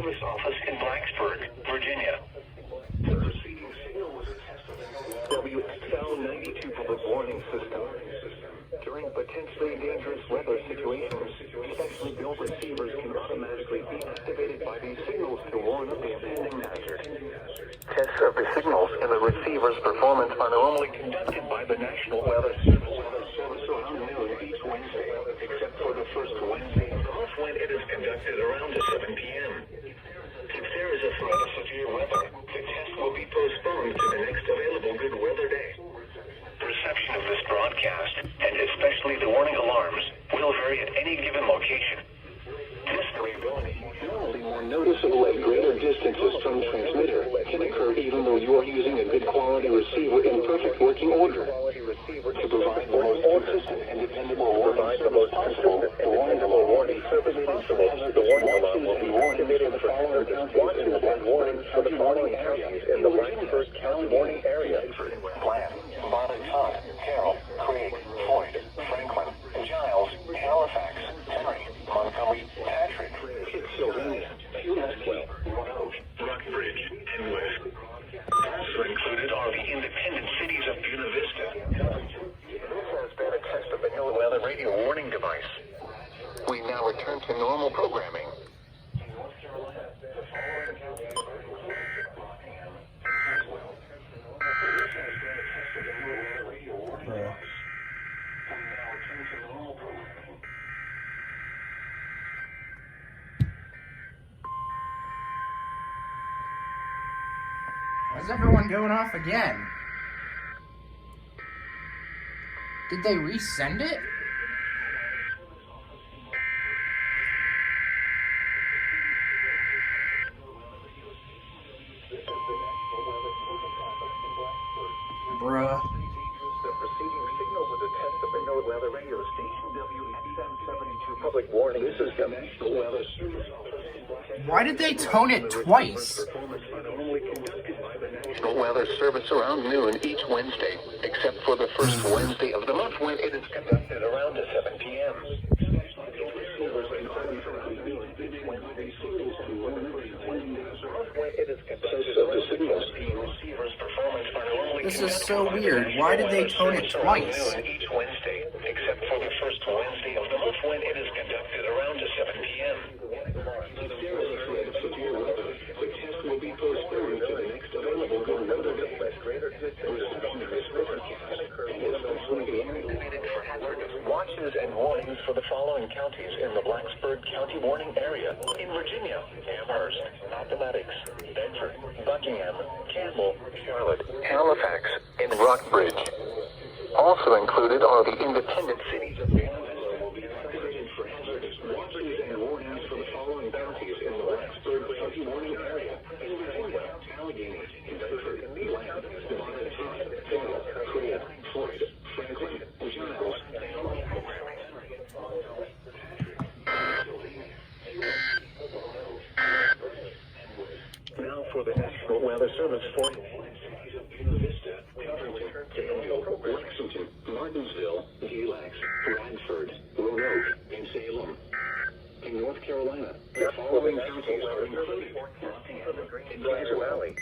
Service Office in Blacksburg, Virginia. The preceding signal was a test of the WXL-92 public warning system. During potentially dangerous weather situations, specially built receivers can automatically be activated by these signals to warn of the impending hazard. Tests of the signals and the receiver's performance are normally conducted by the National Weather Service around noon each Wednesday, except for the first Wednesday of the month when it is conducted around 7 p.m. If there is a threat of severe weather, the test will be postponed to the next available good weather day. Reception of this broadcast, and especially the warning alarms, will vary at any given location. This variability is normally more noticeable at greater distances from the transmitter, can occur even though you are using a good quality receiver in perfect working order. To provide the most consistent and dependable warning service possible, the warning service possible, the warning alarm will be activated for hazardous watches and warnings for the following areas in the Blacksburg County warning area: Bland, Montauk, Carroll, Craig, Floyd, Franklin, Giles, Halifax, Henry, Montgomery, Patrick, Sylvania, Westwell, Rockbridge, and West. Also included are the independent cities of Buena Vista. This has been a test of the NOAA Weather Radio warning device. We now return to normal programming. Why's everyone going off again? Did they resend it? Bruh. The preceding signal was a test of the NOAA Weather Radio Station WXM-72 public warning system. National Weather Service. Why did they tone it twice? National Weather Service around noon each Wednesday, except for the first Wednesday of the month when it is conducted around 7 p.m. This is so weird. Why did they tone it twice? Each Wednesday, except for the first Wednesday of the month when it is conducted around 7 p.m. If there is a threat of severe weather, the test will be postponed to the next available good weather day. Watches and warnings for the following counties in the Blacksburg County warning area: in Virginia, Amherst, Appomattox, Bedford, Buckingham, Campbell, Charlotte, Halifax, and Rockbridge. Also included are the independent cities of Buena Vista will be activated for hazardous watches and warnings for the following counties in the Blacksburg County warning area: in Virginia, Allegheny, Bedford, Bland, Montauk, Carroll, Craig, Floyd, Franklin, Giles. Now for the National Weather Service for Buena Vista, Lexington, Martinsville, Galax, Bradford, Roanoke, and Salem. In North Carolina, the following counties are included: Nottingham and Pleasant Valley.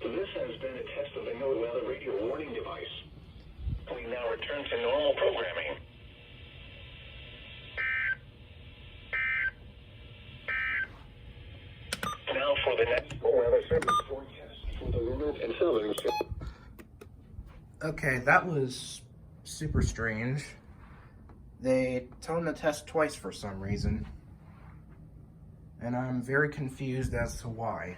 This has been a test of the NOAA Weather Radio warning device. We now return to normal programming. Now for the National Weather Service forecast for the Roanoke and Southern. Okay, that was super strange. They toned the test twice for some reason. And I'm very confused as to why.